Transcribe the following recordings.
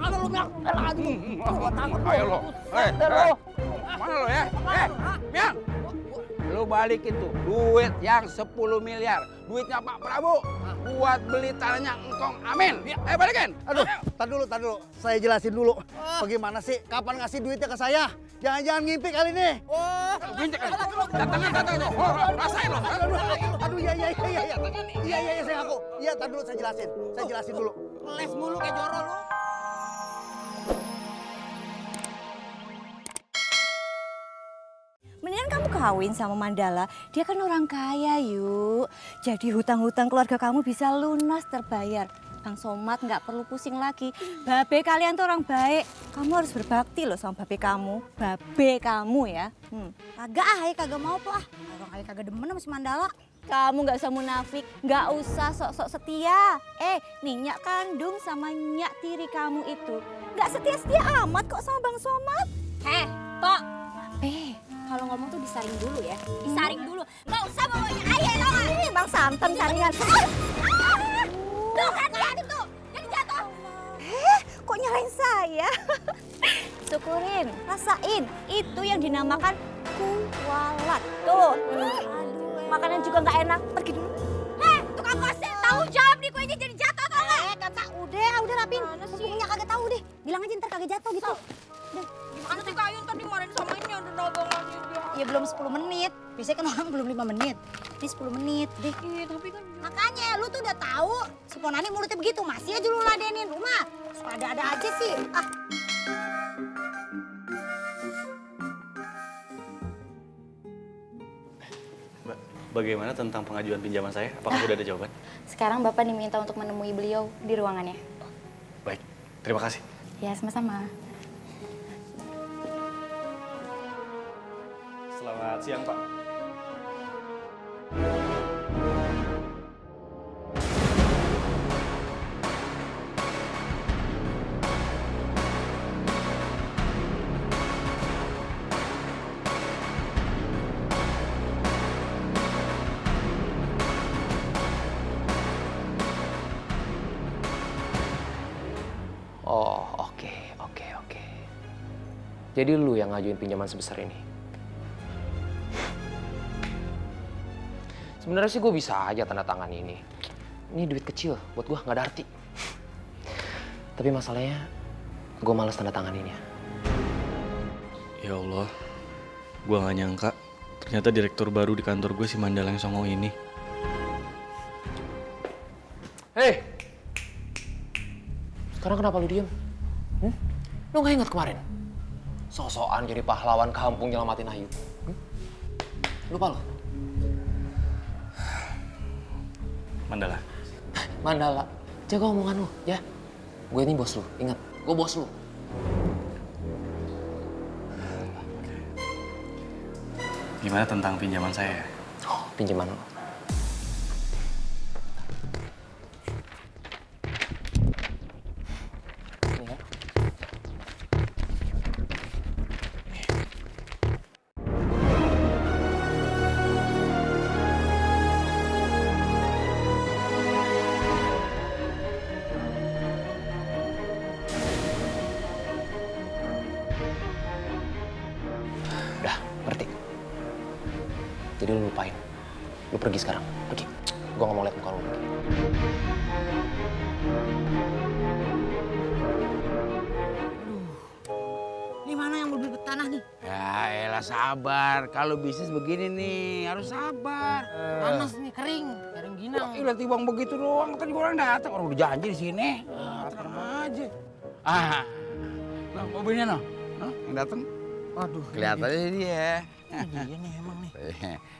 ada lu Miang. Aduh, gua takut. Ayo lo. Lo. Mana lo ya? Miang. Lu balikin tuh duit yang 10 miliar. Duitnya Pak Prabowo. Buat beli tanahnya Engkong Amin. Ayo balikin. Aduh, tar dulu. Saya jelasin dulu. Bagaimana sih? Kapan ngasih duitnya ke saya? Jangan ngimpi kali ini. Ginjek kan? Datang. Rasain lo. Aduh, iya. Iya, saya ngaku. Iya, tar dulu saya jelasin dulu. Les mulu kayak Joro lu. Mendingan kamu kawin sama Mandala, dia kan orang kaya yuk. Jadi hutang-hutang keluarga kamu bisa lunas terbayar. Bang Somad nggak perlu pusing lagi. Babe kalian tuh orang baik. Kamu harus berbakti loh sama babe kamu. Babe kamu ya. Kagak mau po ah. Orang ayah kagak demen sama si Mandala. Kamu nggak usah munafik, nggak usah sok-sok setia. Nih nyak kandung sama nyak tiri kamu itu nggak setia-setia amat kok sama Bang Somad. Pok. Kalau ngomong tuh disaring dulu ya. Disaring dulu. Nggak usah bawanya ayah tau gak? Ini Bang Santan saringan. Tuh kan liatin tuh. Jadi jatuh. Kok nyalain saya? Syukurin, rasain. Itu yang dinamakan kualat. Tuh. Makanan juga nggak enak. Pergi dulu. Tukang kosnya tahu jawab nih kuenya jadi jatuh tau gak? Kata udah rapin. Pokoknya kagak tahu deh. Bilang aja ntar kagak jatuh gitu. Gimana sih Kak Ayun tadi dimarahin sama ini ada dagangannya dia. Ya belum 10 menit. Biasanya kan orang belum 5 menit. Ini 10 menit deh. Iya tapi kan Makanya lu tuh udah tahu si Ponani mulutnya begitu. Masih aja lu ladenin rumah. Suka ada-ada aja sih. Ah. Mbak, bagaimana tentang pengajuan pinjaman saya? Apakah sudah ada jawaban? Sekarang Bapak diminta untuk menemui beliau di ruangannya. Baik, terima kasih. Ya, sama-sama. Selamat siang, Pak. Oh, oke. Jadi lu yang ngajuin pinjaman sebesar ini? Sebenarnya sih gue bisa aja tanda tangan ini. Ini duit kecil, buat gue nggak ada arti. Tapi masalahnya, gue malas tanda tanganinnya. Ya Allah, gue gak nyangka ternyata direktur baru di kantor gue si Mandala yang songong ini. Hei! Sekarang kenapa lu diem? Lu nggak ingat kemarin? Sosokan jadi pahlawan kampung nyelamatin Ayu. Lupa lu? Mandala. Mandala, jaga omongan lu, ya. Gue ini bos lu, ingat. Gue bos lu. Gimana tentang pinjaman saya? Oh, pinjaman lu. Ini ya. Udah, ngerti? Jadi lu lupain. Lu pergi sekarang, pergi. Gue gak mau liat muka lu lagi. Ini mana yang mau beli tanah nih? Ya elah sabar. Kalau bisnis begini nih harus sabar. Panas nih, kering ginang. Iya timbang begitu doang. Tadi orang datang, orang udah janji di sini. Tenang aja. Nah, mobilnya noh, yang datang. Waduh. Kelihatannya dia. Iya nih emang nih.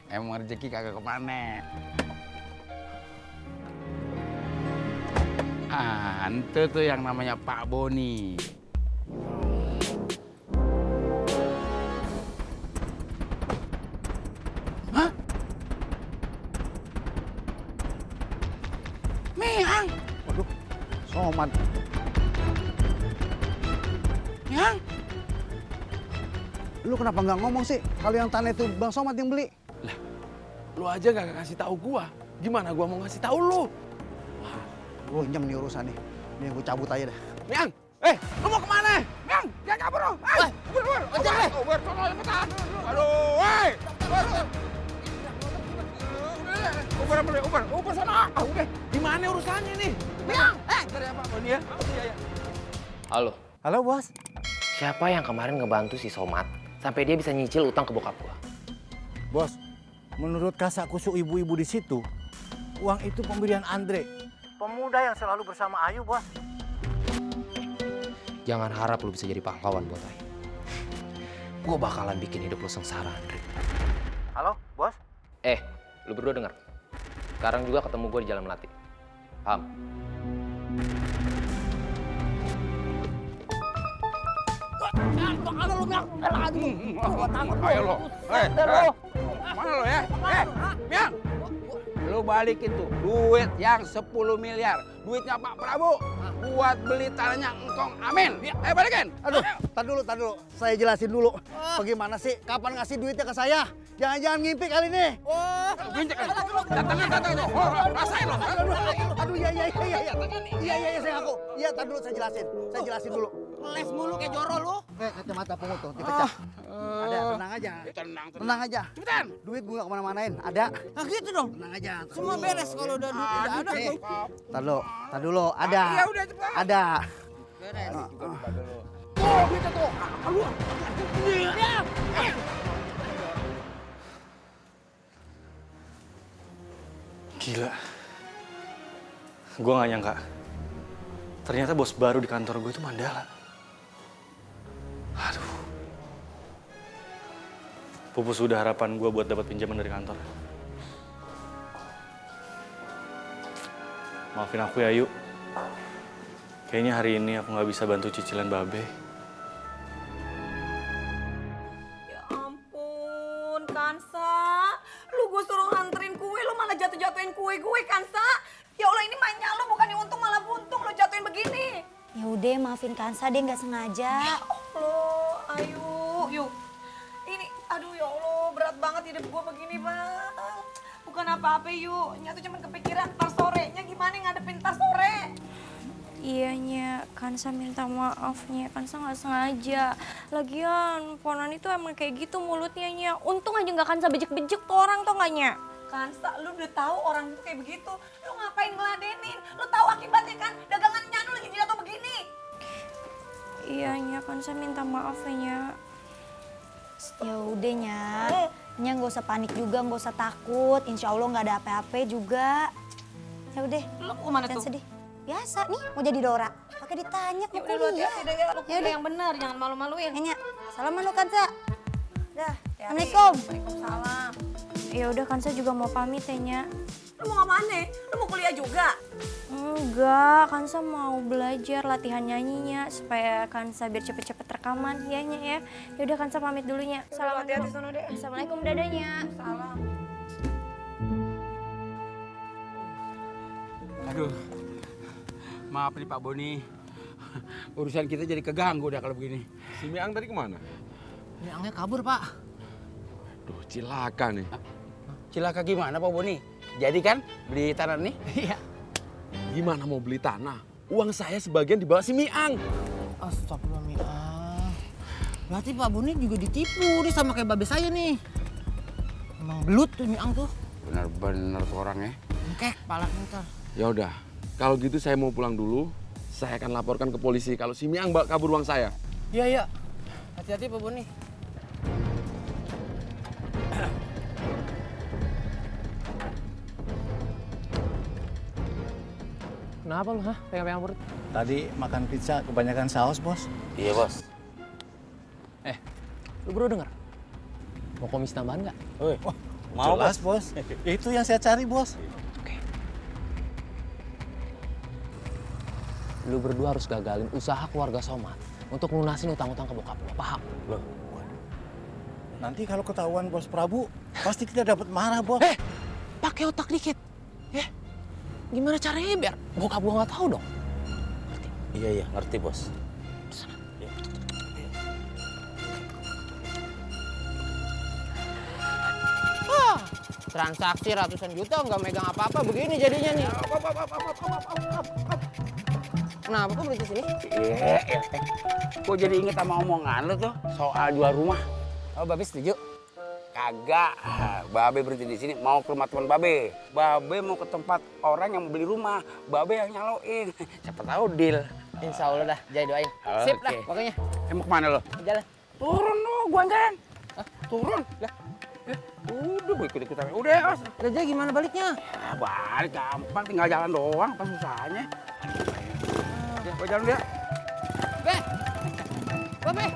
Emang rezeki kagak kemana. Itu tuh yang namanya Pak Boni. Hah? Miang. Waduh, Somad. Miang. Lu kenapa nggak ngomong sih kalau yang tanah itu Bang Somad yang beli? Lah, lu aja gak kasih tahu gua. Gimana gua mau ngasih tahu lu? Gue nyem nih urusan nih. Nih gue cabut aja dah. Miang, Lu mau kemana? Miang, jangan kabur lu. Uber. Ajar deh. Uber, sono cepetan. Aduh, woi. Uber sana. Udah. Gimana urusannya nih? Miang. Cari apa Boni ya? Iya. Halo, Halo bos. siapa yang kemarin ngebantu si Somat sampai dia bisa nyicil utang ke bokap gua? Bos, menurut kasak kusuk ibu-ibu di situ, uang itu pemberian Andre. Pemuda yang selalu bersama Ayu, bos. Jangan harap lu bisa jadi pahlawan buat Ayu. Gua bakalan bikin hidup lu sengsara, Andre. Halo, bos. Lu berdua denger. Sekarang juga ketemu gua di Jalan Melati. Paham? Ayo lo. Mana lo ya? Miang. Lu balikin tuh duit yang 10 miliar. Duitnya Pak Prabowo. Buat beli tanahnya Engkong Amin. Balikin. Aduh, tar dulu. Saya jelasin dulu. Bagaimana sih? Kapan ngasih duitnya ke saya? Jangan ngimpi kali ini. Datangin tuh. Rasain lo. Aduh, iya, saya ngaku. Iya, tar dulu saya jelasin dulu. Les mulu kayak jorol lu. Kacamata pungut tuh, dipecah. Ada, tenang aja. Tenang aja. Cepetan. Duit gue gak kemana-manain, ada. Nah gitu dong. Tenang aja. Semua beres kalau udah ada tuh. Tar dulu, ada. Iya udah cepetan. Ada. Beres. Tuh, gitu tuh. Gila. Gue gak nyangka. Ternyata bos baru di kantor gue itu Mandala. Aduh. Pupus udah harapan gue buat dapat pinjaman dari kantor. Maafin aku ya, Ayu. Kayaknya hari ini aku nggak bisa bantu cicilan Babe. Ya ampun, Kansa. Lu gue suruh nganterin kue, lu malah jatuh-jatuhin kue gue, Kansa. Ya Allah, ini mainnya lu bukannya untung malah buntung, lu jatuhin begini. Ya udah, maafin Kansa, dia nggak sengaja. Allah, ayo, yuk. Ini, aduh ya Allah, berat banget hidup gue begini, Bang. Bukan apa-apa, yuk. Nyatu cuma kepikiran ntar sorenya gimana ngadepin tas sore. Iyanya, Kansa minta maafnya. Kansa nggak sengaja. Lagian, Ponan itu emang kayak gitu mulutnya nya. Untung aja nggak Kansa bejek-bejek tuh orang tuh nggak nya. Kansa, lu udah tahu orang itu kayak begitu. Lu ngapain ngeladenin? Lu tahu akibatnya kan? Dagangannya lu lagi jatuh begini. Iyanya, Kansa minta maaf ya, Nya. Ya udah, Nya. Nya nggak usah panik juga, nggak usah takut. Insya Allah nggak ada apa-apa juga. Ya udah. Lu kemana Jangan tuh? sedih. Biasa nih, mau jadi Dora. Pakai ditanya Ya mau udah lu kuliah. hati-hati deh ya. Lu Ya kuliah udah. yang benar, jangan malu-maluin. Ya, Nya. Salaman lu, Kansa. Dah. Assalamualaikum. Waalaikumsalam. Ya udah, Kansa juga mau pamit ya, Nya. Lu mau kemana? Lu mau kuliah juga? Enggak, Kansa mau belajar latihan nyanyinya supaya Kansa biar cepet-cepet rekaman ya, Nya ya. Ya udah, Kansa pamit dulunya. Hati-hati sono deh. Assalamualaikum, dadanya. Salam. Aduh. Maaf nih Pak Boni. Urusan kita jadi keganggu dah kalau begini. Si Miang tadi kemana? Ini angnya kabur, Pak. Duh, cilaka nih. Cilaka gimana Pak Boni? Jadi kan beli tanah nih? Iya. Gimana mau beli tanah? Uang saya sebagian dibawa si Miang. Astagfirullah. Berarti Pak Boni juga ditipu nih sama kayak babe saya nih. Emang belut tuh Miang tuh. Bener-bener tuh orang ya. Engkek, pala ntar. Ya udah, kalau gitu saya mau pulang dulu. Saya akan laporkan ke polisi kalau si Miang bawa kabur uang saya. Iya. Hati-hati Pak Boni. Kenapa lu, pegang-pegang perut? Tadi makan pizza kebanyakan saus, bos. Iya, Bos. Lu bro denger? Mau komisi tambahan nggak? Jelas, bos. Itu yang saya cari, bos. Lu berdua harus gagalin usaha keluarga Somat untuk lunasin utang-utang ke bokap lu, paham? Nanti kalau ketahuan bos Prabu, pasti kita dapat marah, bos. Pakai otak dikit, ya? Gimana caranya biar bokap gua nggak tahu dong? Iya, ngerti bos. Transaksi ratusan juta nggak megang apa-apa begini jadinya nih. Kenapa kok berhenti sini? Gue jadi inget sama omongan lu tuh soal jual rumah. Oh, Babe setuju? Kagak, Babe berhenti di sini mau ke rumah teman Babe. Babe mau ke tempat orang yang mau beli rumah. Babe yang nyaloin. Siapa tahu deal. Insya Allah dah, jadi doain. Sip dah, pokoknya. Mau kemana lo? Jalan. Turun lo, gua anterin. Turun. Lah. Udah gue ikut-ikutan. Udah, Os. Kerja gimana baliknya? Ah, balik gampang, tinggal jalan doang. Apa susahnya? Ya, gua jalan dia. Be! Babe!